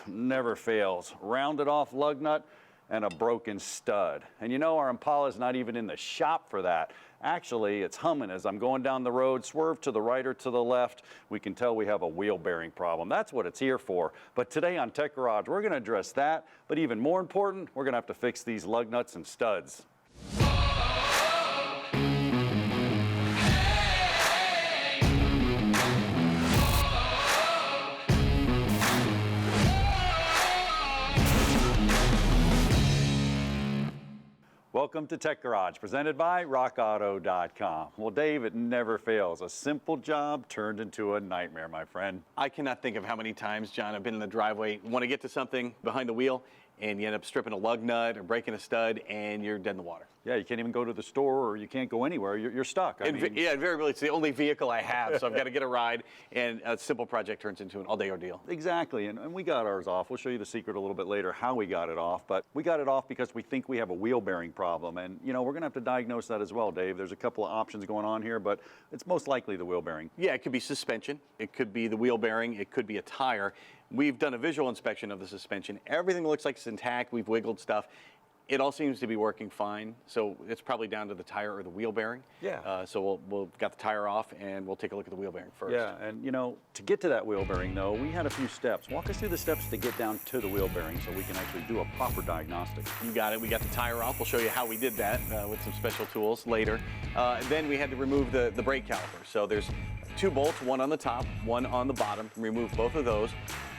Never fails. Rounded off lug nut and a broken stud. And you know, our Impala's not even in the shop for that. Actually, it's humming as I'm going down the road, swerve to the right or to the left. We can tell we have a wheel bearing problem. That's what it's here for. But today on Tech Garage, we're going to address that. But even more important, we're going to have to fix these lug nuts and studs. Welcome to Tech Garage, presented by RockAuto.com. Well, Dave, it never fails. A simple job turned into a nightmare, my friend. I cannot think of how many times, John, I've been in the driveway, want to get to something behind the wheel, and you end up stripping a lug nut or breaking a stud, and you're dead in the water. Yeah, you can't even go to the store, or you can't go anywhere. You're stuck. Yeah, invariably, it's the only vehicle I have, so I've got to get a ride, and a simple project turns into an all-day ordeal. Exactly, and we got ours off. We'll show you the secret a little bit later, how we got it off, but we got it off because we think we have a wheel bearing problem, and you know, we're going to have to diagnose that as well, Dave. There's a couple of options going on here, but it's most likely the wheel bearing. Yeah, it could be suspension, it could be the wheel bearing, it could be a tire. We've done a visual inspection of the suspension. Everything looks like it's intact. We've wiggled stuff. It all seems to be working fine, so it's probably down to the tire or the wheel bearing. Yeah. So we'll got the tire off, and we'll take a look at the wheel bearing first. Yeah, and you know, to get to that wheel bearing though, we had a few steps. Walk us through the steps to get down to the wheel bearing so we can actually do a proper diagnostic. You got it. We got the tire off. We'll show you how we did that with some special tools later. And then we had to remove the brake caliper. So there's two bolts, one on the top, one on the bottom. Remove both of those.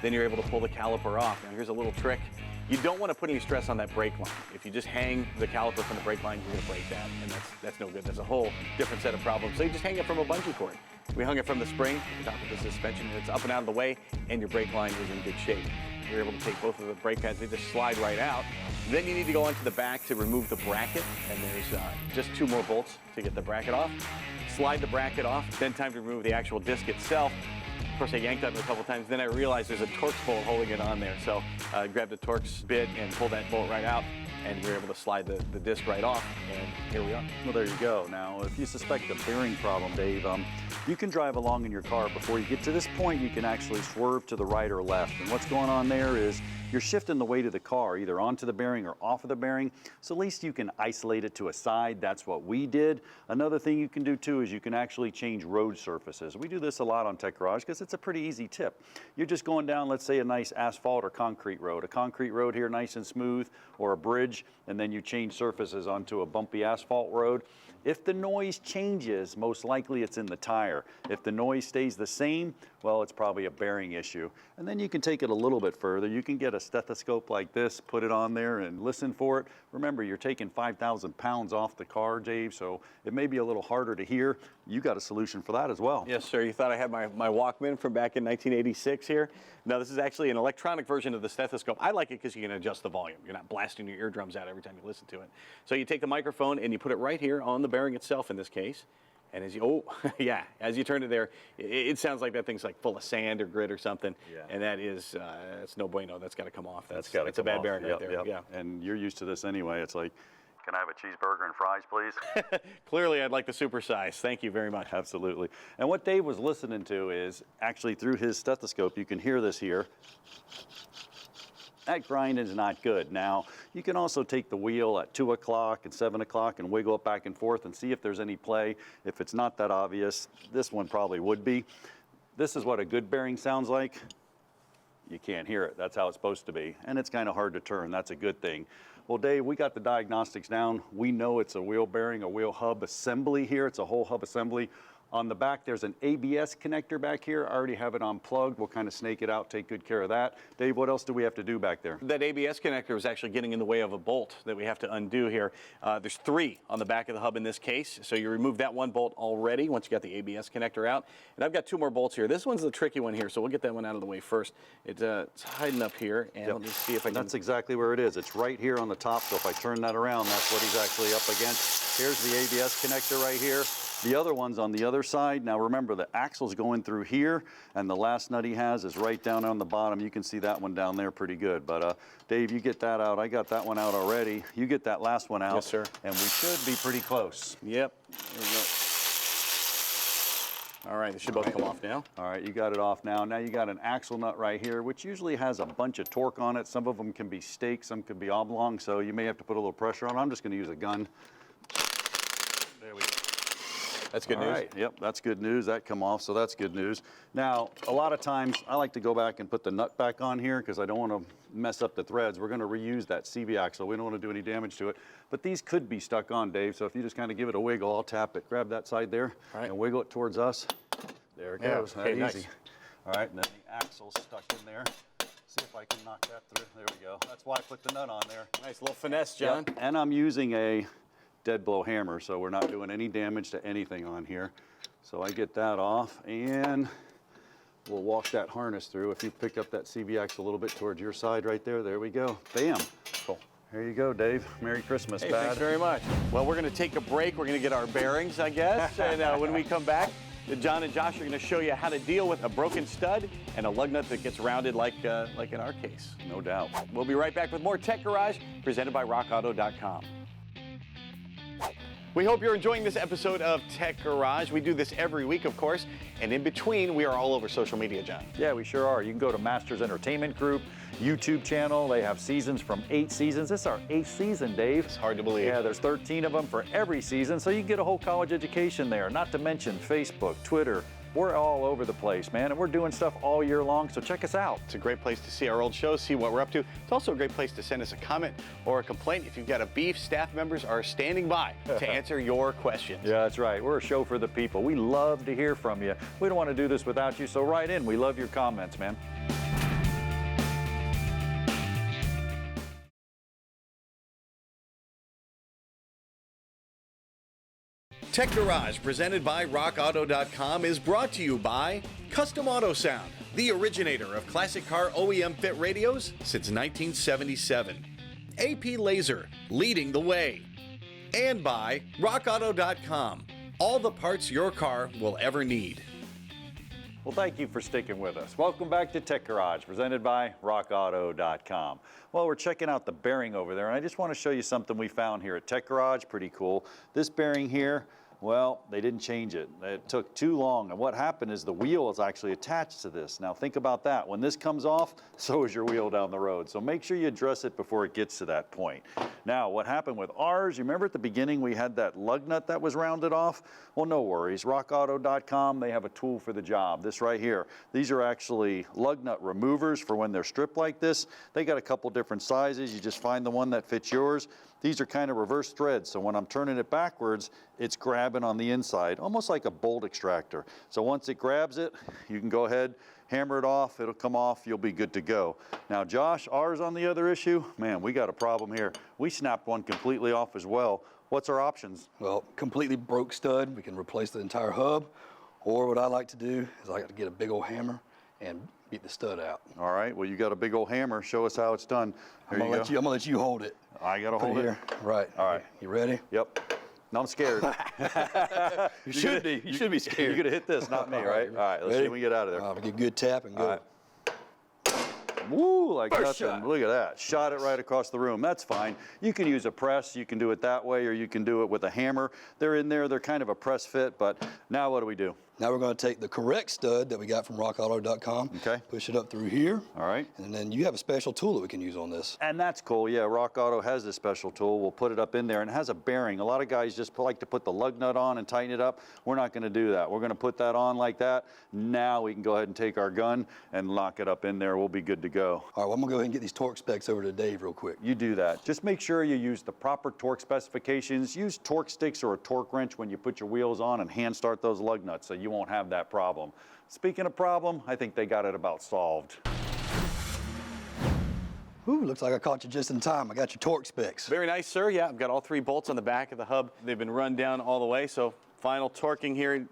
Then you're able to pull the caliper off. Now here's a little trick. You don't want to put any stress on that brake line. If you just hang the caliper from the brake line, you're going to break that, and that's no good. That's a whole different set of problems. So you just hang it from a bungee cord. We hung it from the spring to the top of the suspension, and it's up and out of the way, and your brake line is in good shape. You're able to take both of the brake pads, they just slide right out. Then you need to go onto the back to remove the bracket, and there's just two more bolts to get the bracket off. Slide the bracket off, then time to remove the actual disc itself. Of course, I yanked on it a couple times, then I realized there's a Torx bolt holding it on there. So I grabbed a Torx bit and pulled that bolt right out, and we were able to slide the disc right off, and here we are. Well, there you go. Now, if you suspect a bearing problem, Dave, you can drive along in your car. Before you get to this point, you can actually swerve to the right or left. And what's going on there is you're shifting the weight of the car either onto the bearing or off of the bearing. So at least you can isolate it to a side. That's what we did. Another thing you can do too is you can actually change road surfaces. We do this a lot on Tech Garage because it's a pretty easy tip. You're just going down, let's say, a nice asphalt or concrete road. A concrete road here, nice and smooth, or a bridge, and then you change surfaces onto a bumpy asphalt road. If the noise changes, most likely it's in the tire. If the noise stays the same, well, it's probably a bearing issue. And then you can take it a little bit further. You can get a stethoscope like this, put it on there and listen for it. Remember, you're taking 5,000 pounds off the car, Dave, so it may be a little harder to hear. You got a solution for that as well. Yes, sir. You thought I had my Walkman from back in 1986 here. No, this is actually an electronic version of the stethoscope. I like it because you can adjust the volume. You're not blasting your eardrums out every time you listen to it. So you take the microphone and you put it right here on the bearing itself in this case. And as you, as you turn it there, it sounds like that thing's like full of sand or grit or something. Yeah. And that is, it's no bueno. That's got to come off. That's a bad bearing right there. Yep. Yeah. And you're used to this anyway. It's like, can I have a cheeseburger and fries, please? Clearly, I'd like the supersize. Thank you very much. Absolutely. And what Dave was listening to is actually through his stethoscope. You can hear this here. That grind is not good. Now, you can also take the wheel at 2 o'clock and 7 o'clock and wiggle it back and forth and see if there's any play. If it's not that obvious, this one probably would be. This is what a good bearing sounds like. You can't hear it. That's how it's supposed to be. And it's kind of hard to turn. That's a good thing. Well, Dave, we got the diagnostics down. We know it's a wheel bearing, a wheel hub assembly here. It's a whole hub assembly. On the back, there's an ABS connector back here. I already have it unplugged. We'll kind of snake it out, take good care of that. Dave, what else do we have to do back there? That ABS connector is actually getting in the way of a bolt that we have to undo here. There's 3 on the back of the hub in this case. So you remove that one bolt already once you got the ABS connector out. And I've got 2 more bolts here. This one's the tricky one here, so we'll get that one out of the way first. It's hiding up here, and I'll just see if I can... That's exactly where it is. It's right here on the top, so if I turn that around, that's what he's actually up against. Here's the ABS connector right here. The other one's on the other side. Now remember, the axle's going through here, and the last nut he has is right down on the bottom. You can see that one down there pretty good. But Dave, you get that out. I got that one out already. You get that last one out. Yes, sir. And we should be pretty close. Yep. There we go. All right, they should both come off now. All right, you got it off now. Now you got an axle nut right here, which usually has a bunch of torque on it. Some of them can be staked, some can be oblong, so you may have to put a little pressure on. I'm just gonna use a gun. There we go. That's good news. All right, yep, that's good news. That come off, so that's good news. Now, a lot of times I like to go back and put the nut back on here because I don't want to mess up the threads. We're gonna reuse that CV axle. We don't want to do any damage to it, but these could be stuck on, Dave. So if you just kind of give it a wiggle, I'll tap it, grab that side there, and wiggle it towards us. There it goes, okay, nice. easy. All right, and then the axle's stuck in there. See if I can knock that through. There we go. That's why I put the nut on there. Nice little finesse, John. Yep. And I'm using a dead blow hammer, so we're not doing any damage to anything on here. So I get that off, and we'll walk that harness through. If you pick up that CV axle a little bit towards your side right there, there we go. Bam. Cool. There you go, Dave. Merry Christmas, Hey, Bad. thanks very much. Well, we're going to take a break. We're going to get our bearings, I guess. And when we come back, John and Josh are going to show you how to deal with a broken stud and a lug nut that gets rounded like in our case. No doubt. We'll be right back with more Tech Garage presented by RockAuto.com. We hope you're enjoying this episode of Tech Garage. We do this every week, of course, and in between, we are all over social media, John. Yeah, we sure are. You can go to Masters Entertainment Group YouTube channel. They have seasons from 8 seasons. This is our 8th season, Dave. It's hard to believe. Yeah, there's 13 of them for every season, so you can get a whole college education there. Not to mention Facebook, Twitter. We're all over the place, man, and we're doing stuff all year long, so check us out. It's a great place to see our old shows, see what we're up to. It's also a great place to send us a comment or a complaint. If you've got a beef, staff members are standing by to answer your questions. Yeah, that's right. We're a show for the people. We love to hear from you. We don't want to do this without you, so write in. We love your comments, man. Tech Garage, presented by RockAuto.com, is brought to you by Custom Auto Sound, the originator of classic car OEM fit radios since 1977. AP Laser, leading the way. And by RockAuto.com, all the parts your car will ever need. Well, thank you for sticking with us. Welcome back to Tech Garage, presented by RockAuto.com. Well, we're checking out the bearing over there, and I just want to show you something we found here at Tech Garage. Pretty cool. This bearing here, well, they didn't change it. It took too long, and what happened is the wheel is actually attached to this. Now think about that. When this comes off, so is your wheel down the road. So make sure you address it before it gets to that point. Now, what happened with ours, you remember at the beginning we had that lug nut that was rounded off? Well, no worries. RockAuto.com, they have a tool for the job. This right here. These are actually lug nut removers for when they're stripped like this. They got a couple different sizes. You just find the one that fits yours. These are kind of reverse threads, so when I'm turning it backwards, it's grabbing on the inside, almost like a bolt extractor. So once it grabs it, you can go ahead, hammer it off, it'll come off, you'll be good to go. Now Josh, ours on the other issue, man, we got a problem here. We snapped one completely off as well. What's our options? Well, completely broke stud, we can replace the entire hub, or what I like to do is I like to get a big old hammer and beat the stud out. All right, well you got a big old hammer, show us how it's done. I'm gonna let you hold it. I gotta Put hold it here. Right. All right. You ready? Yep. No, I'm scared. You should be. You should be scared. You're gonna hit this, not me, right? All right, let's see Ready? if we get out of there. Get a good tap and go. All right. Woo, like First nothing. shot. Look at that. Shot it right across the room. That's fine. You can use a press. You can do it that way, or you can do it with a hammer. They're in there. They're kind of a press fit, but now what do we do? Now we're going to take the correct stud that we got from RockAuto.com. Okay. Push it up through here. All right. And then you have a special tool that we can use on this. And that's cool. Yeah, Rock Auto has this special tool. We'll put it up in there, and it has a bearing. A lot of guys just like to put the lug nut on and tighten it up. We're not going to do that. We're going to put that on like that. Now we can go ahead and take our gun and lock it up in there. We'll be good to go. All right, well, I'm going to go ahead and get these torque specs over to Dave real quick. You do that. Just make sure you use the proper torque specifications. Use torque sticks or a torque wrench when you put your wheels on, and hand start those lug nuts so you won't have that problem. Speaking of problem, I think they got it about solved. Ooh, looks like I caught you just in time. I got your torque specs. Very nice, sir. Yeah, I've got all 3 bolts on the back of the hub. They've been run down all the way, so final torquing here,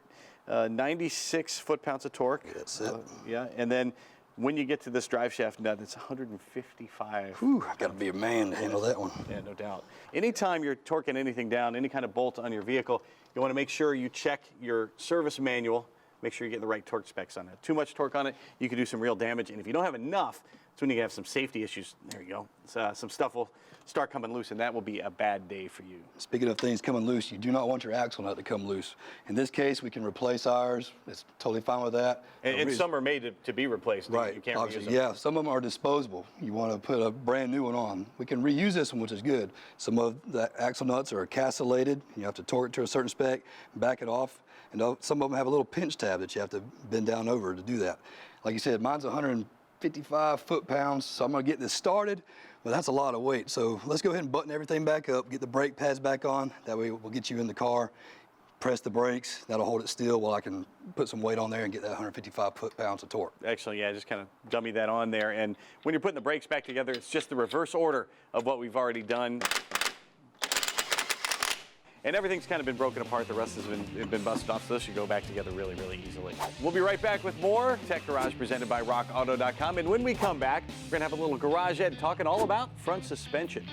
96 foot-pounds of torque. That's it. Yeah, and then when you get to this drive shaft nut, it's 155. Whew, I got to be a man to handle that one. Yeah, no doubt. Anytime you're torquing anything down, any kind of bolt on your vehicle, you want to make sure you check your service manual. Make sure you're getting the right torque specs on it. Too much torque on it, you could do some real damage. And if you don't have enough, So when you have some safety issues, there you go. Some stuff will start coming loose, and that will be a bad day for you. Speaking of things coming loose, you do not want your axle nut to come loose. In this case, we can replace ours. It's totally fine with that. And some are made to be replaced. Right. You can't reuse them. Yeah, some of them are disposable. You want to put a brand new one on. We can reuse this one, which is good. Some of the axle nuts are castellated. You have to torque it to a certain spec, back it off. And some of them have a little pinch tab that you have to bend down over to do that. Like you said, mine's 155 foot-pounds, so I'm going to get this started. But that's a lot of weight, so let's go ahead and button everything back up, get the brake pads back on. That way we'll get you in the car, press the brakes. That'll hold it still while I can put some weight on there and get that 155 foot-pounds of torque. Excellent, yeah, just kind of dummy that on there. And when you're putting the brakes back together, it's just the reverse order of what we've already done. And everything's kind of been broken apart. The rest has been busted off, so this should go back together really, really easily. We'll be right back with more Tech Garage presented by RockAuto.com. And when we come back, we're going to have a little Garage Ed talking all about front suspension.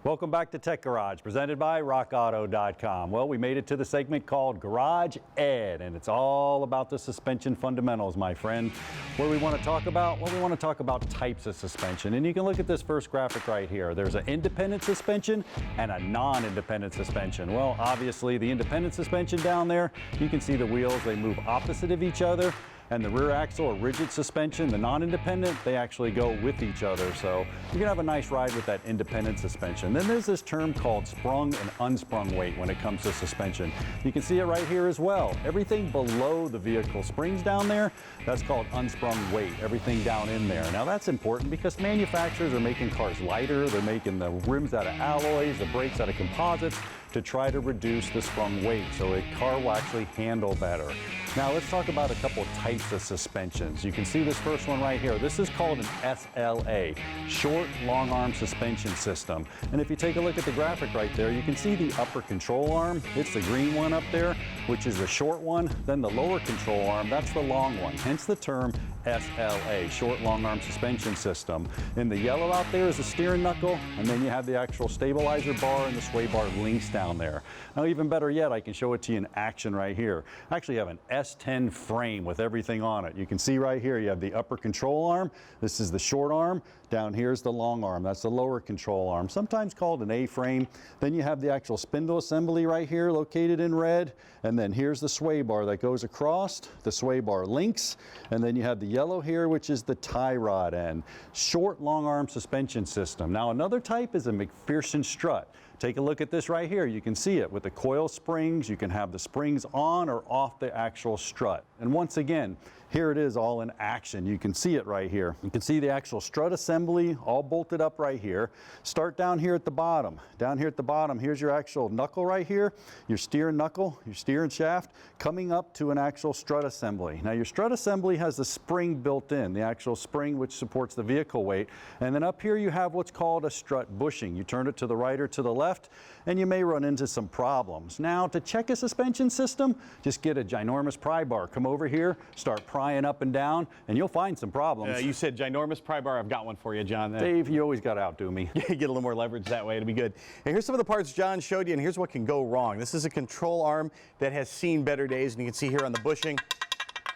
Welcome back to Tech Garage, presented by RockAuto.com. Well, we made it to the segment called Garage Ed, and it's all about the suspension fundamentals, my friend. What do we want to talk about? Well, we want to talk about types of suspension, and you can look at this first graphic right here. There's an independent suspension and a non-independent suspension. Well, obviously, the independent suspension down there, you can see the wheels, they move opposite of each other. And the rear axle or rigid suspension, the non-independent, they actually go with each other. So you're gonna have a nice ride with that independent suspension. Then there's this term called sprung and unsprung weight when it comes to suspension. You can see it right here as well. Everything below the vehicle springs down there, that's called unsprung weight, everything down in there. Now that's important because manufacturers are making cars lighter, they're making the rims out of alloys, the brakes out of composites to try to reduce the sprung weight so a car will actually handle better. Now let's talk about a couple types of suspensions. You can see this first one right here. This is called an SLA, short long arm suspension system. And if you take a look at the graphic right there, you can see the upper control arm. It's the green one up there, which is the short one. Then the lower control arm, that's the long one. Hence the term SLA, short long arm suspension system. In the yellow out there is the steering knuckle, and then you have the actual stabilizer bar and the sway bar links down there. Now even better yet, I can show it to you in action right here. I actually have an S10 frame with everything on it. You can see right here, you have the upper control arm. This is the short arm. Down here is the long arm. That's the lower control arm, sometimes called an A-frame. Then you have the actual spindle assembly right here located in red. And then here's the sway bar that goes across, the sway bar links. And then you have the yellow here, which is the tie rod end. Short long arm suspension system. Now another type is a Macpherson strut. Take a look at this right here. You can see it with the coil springs. You can have the springs on or off the actual strut. And once again, here it is all in action. You can see it right here. You can see the actual strut assembly all bolted up right here. Start down here at the bottom. Down here at the bottom, here's your actual knuckle right here, your steering knuckle, your steering shaft, coming up to an actual strut assembly. Now your strut assembly has the spring built in, the actual spring which supports the vehicle weight. And then up here you have what's called a strut bushing. You turn it to the right or to the left, and you may run into some problems. Now to check a suspension system, just get a ginormous pry bar. Come over here, start prying up and down, and you'll find some problems. You said ginormous pry bar. I've got one for you, John. Dave, you always got to outdo me. Get a little more leverage that way. It'll be good. And here's some of the parts John showed you, and here's what can go wrong. This is a control arm that has seen better days, and you can see here on the bushing,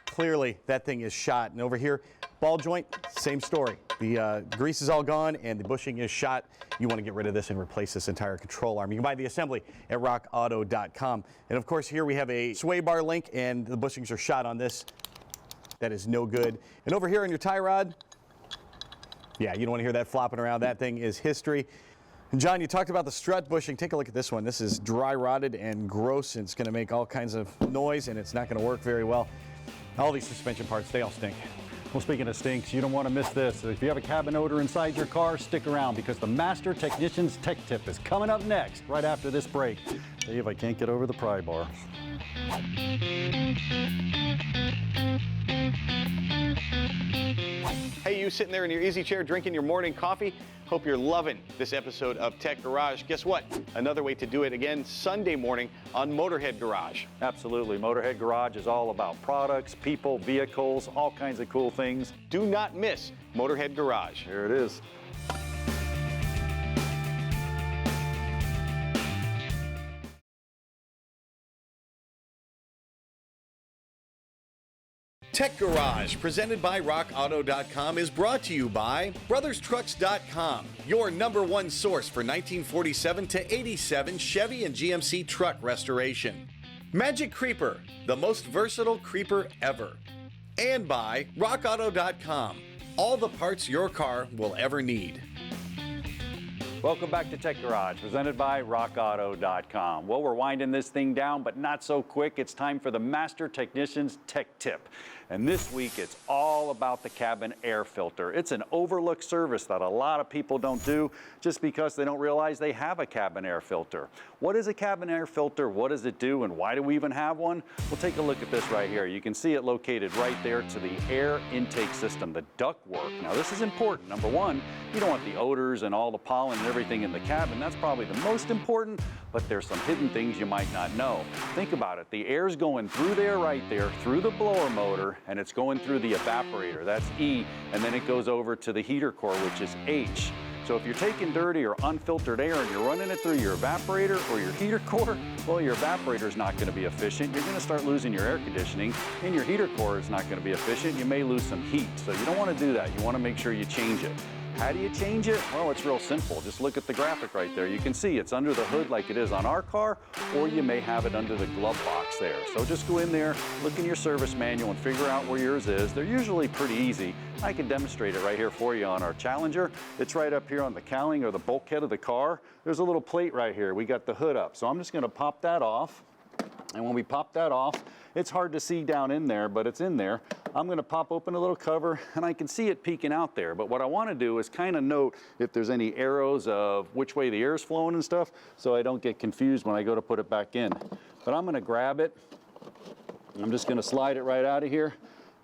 clearly that thing is shot. And over here, ball joint, same story. The grease is all gone and the bushing is shot. You want to get rid of this and replace this entire control arm. You can buy the assembly at rockauto.com. And of course here we have a sway bar link and the bushings are shot on this. That is no good. And over here on your tie rod, yeah, you don't want to hear that flopping around. That thing is history. And John, you talked about the strut bushing. Take a look at this one. This is dry rotted and gross. And it's going to make all kinds of noise and it's not going to work very well. All these suspension parts, they all stink. Well, speaking of stinks, you don't want to miss this. If you have a cabin odor inside your car, stick around because the Master Technician's Tech Tip is coming up next, right after this break. Dave, I can't get over the pry bar. Hey, you sitting there in your easy chair drinking your morning coffee? Hope you're loving this episode of Tech Garage. Guess what? Another way to do it again Sunday morning on Motorhead Garage. Absolutely. Motorhead Garage is all about products, people, vehicles, all kinds of cool things. Do not miss Motorhead Garage. Here it is. Tech Garage, presented by RockAuto.com, is brought to you by BrothersTrucks.com, your #1 source for 1947 to 87 Chevy and GMC truck restoration. Magic Creeper, the most versatile creeper ever. And by RockAuto.com, all the parts your car will ever need. Welcome back to Tech Garage, presented by RockAuto.com. Well, we're winding this thing down, but not so quick. It's time for the Master Technician's Tech Tip. And this week, it's all about the cabin air filter. It's an overlooked service that a lot of people don't do just because they don't realize they have a cabin air filter. What is a cabin air filter? What does it do? And why do we even have one? We'll take a look at this right here. You can see it located right there to the air intake system, the ductwork. Now, this is important. Number one, you don't want the odors and all the pollen and everything in the cabin. That's probably the most important, but there's some hidden things you might not know. Think about it. The air's going through there, right there, through the blower motor, and it's going through the evaporator. That's E, and then it goes over to the heater core, which is H. So if you're taking dirty or unfiltered air and you're running it through your evaporator or your heater core, well, your evaporator is not going to be efficient. You're going to start losing your air conditioning, and your heater core is not going to be efficient. You may lose some heat. So you don't want to do that. You want to make sure you change it. How do you change it? Well, it's real simple. Just look at the graphic right there. You can see it's under the hood like it is on our car, or you may have it under the glove box there. So just go in there, look in your service manual, and figure out where yours is. They're usually pretty easy. I can demonstrate it right here for you on our Challenger. It's right up here on the cowling or the bulkhead of the car. There's a little plate right here. We got the hood up. So I'm just going to pop that off. And when we pop that off, it's hard to see down in there, but it's in there. I'm going to pop open a little cover, and I can see it peeking out there. But what I want to do is kind of note if there's any arrows of which way the air is flowing and stuff, so I don't get confused when I go to put it back in. But I'm going to grab it. I'm just going to slide it right out of here.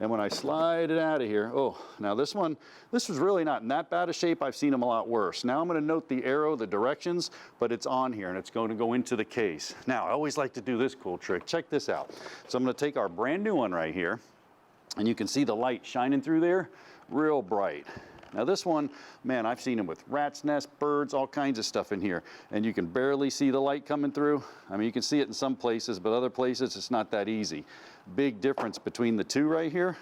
And when I slide it out of here, oh, now this one, this was really not in that bad a shape. I've seen them a lot worse. Now I'm going to note the arrow, the directions, but it's on here and it's going to go into the case. Now, I always like to do this cool trick. Check this out. So I'm going to take our brand new one right here, and you can see the light shining through there, real bright. Now this one, man, I've seen them with rat's nest, birds, all kinds of stuff in here, and you can barely see the light coming through. I mean, you can see it in some places, but other places it's not that easy. Big difference between the two right here.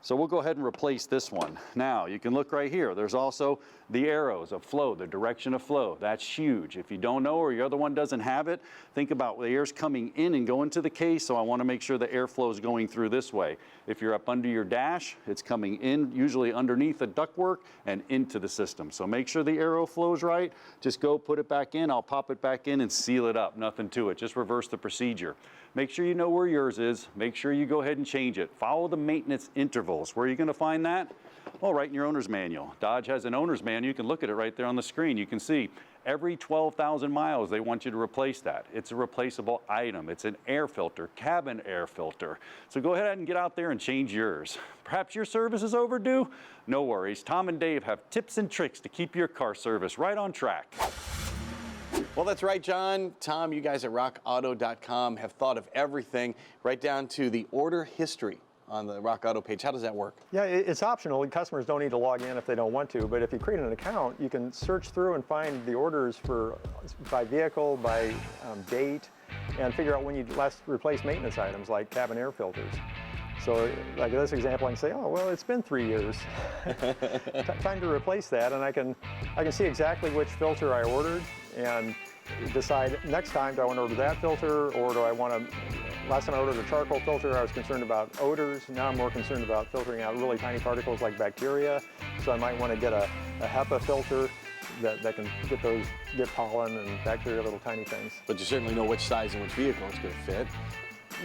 So we'll go ahead and replace this one. Now, you can look right here. There's also the arrows of flow, the direction of flow. That's huge. If you don't know or your other one doesn't have it, think about the air's coming in and going to the case, so I want to make sure the airflow is going through this way. If you're up under your dash, it's coming in, usually underneath the ductwork and into the system. So make sure the arrow flows right. Just go put it back in. I'll pop it back in and seal it up. Nothing to it. Just reverse the procedure. Make sure you know where yours is. Make sure you go ahead and change it. Follow the maintenance intervals. Where are you going to find that? Well, right in your owner's manual. Dodge has an owner's manual. You can look at it right there on the screen. You can see every 12,000 miles they want you to replace that. It's a replaceable item. It's an air filter, cabin air filter. So go ahead and get out there and change yours. Perhaps your service is overdue? No worries. Tom and Dave have tips and tricks to keep your car service right on track. Well, that's right, John. Tom, you guys at RockAuto.com have thought of everything, right down to the order history on the Rock Auto page. How does that work? Yeah, it's optional. Customers don't need to log in if they don't want to, but if you create an account, you can search through and find the orders by vehicle, by date, and figure out when you last replaced maintenance items like cabin air filters. So like this example, I can say, oh, well, it's been 3 years. Time to replace that, and I can see exactly which filter I ordered and decide next time, do I want to order that filter, or do I want to, last time I ordered a charcoal filter, I was concerned about odors. Now I'm more concerned about filtering out really tiny particles like bacteria. So I might want to get a HEPA filter that can get pollen and bacteria, little tiny things. But you certainly know which size and which vehicle it's going to fit.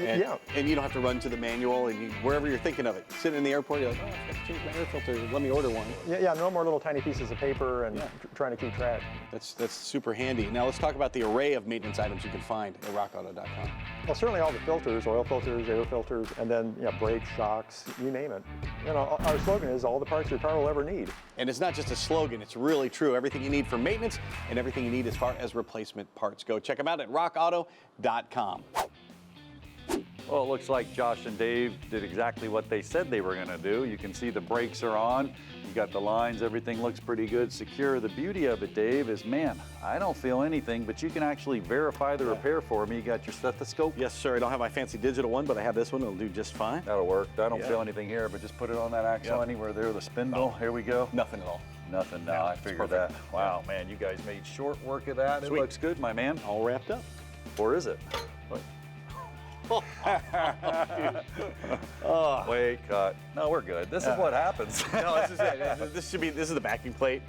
And, yeah. And you don't have to run to the manual, and wherever you're thinking of it. Sitting in the airport, you're like, oh, I've got to change my air filter. Let me order one. Yeah, no more little tiny pieces of paper and trying to keep track. That's super handy. Now let's talk about the array of maintenance items you can find at RockAuto.com. Well, certainly all the filters, oil filters, air filters, and then brakes, shocks, you name it. you know, our slogan is all the parts your car will ever need. And it's not just a slogan, it's really true. Everything you need for maintenance and everything you need as far as replacement parts go. Check them out at rockauto.com. Well, it looks like Josh and Dave did exactly what they said they were going to do. You can see the brakes are on. You got the lines. Everything looks pretty good, secure. The beauty of it, Dave, is, man, I don't feel anything, but you can actually verify the repair for me. You got your stethoscope? Yes, sir. I don't have my fancy digital one, but I have this one. It'll do just fine. That'll work. I don't feel anything here, but just put it on that axle anywhere there, the spindle. Here we go. Nothing at all. Nothing. No, I figured that. Wow, man, you guys made short work of that. Sweet. It looks good, my man. All wrapped up. Or is it? Wait, cut. No, we're good. This is what happens. No, this is it. This is the backing plate,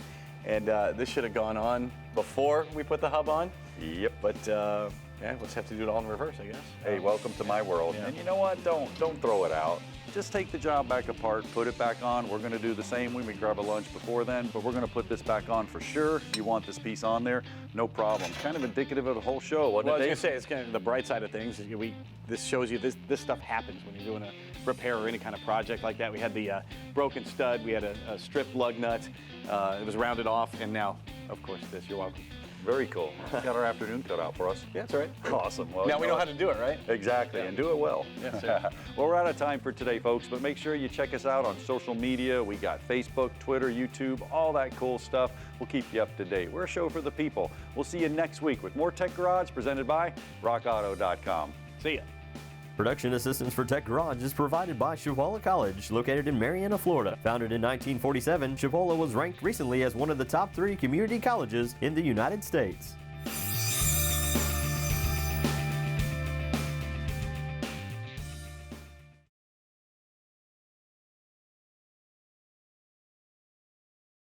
and this should have gone on before we put the hub on. Yep. But yeah, we'll just have to do it all in reverse, I guess. Hey, welcome to my world. Yeah. And you know what? Don't throw it out. Just take the job back apart, put it back on. We're going to do the same. We may grab a lunch before then, but we're going to put this back on for sure. You want this piece on there? No problem. Kind of indicative of the whole show, wasn't Well, I it, was Dave? going to say, it's kind of the bright side of things. This shows you this stuff happens when you're doing a repair or any kind of project like that. We had the broken stud. We had a stripped lug nut. It was rounded off, and now, of course, this. You're welcome. Very cool. Got our afternoon cut out for us. Yeah, that's all right. Awesome. Well, Now we know how to do it, right? Exactly, and do it well. Yes, sir. Well, we're out of time for today, folks, but make sure you check us out on social media. We got Facebook, Twitter, YouTube, all that cool stuff. We'll keep you up to date. We're a show for the people. We'll see you next week with more Tech Garage presented by rockauto.com. See ya. Production assistance for Tech Garage is provided by Chipola College, located in Marianna, Florida. Founded in 1947, Chipola was ranked recently as one of the top 3 community colleges in the United States.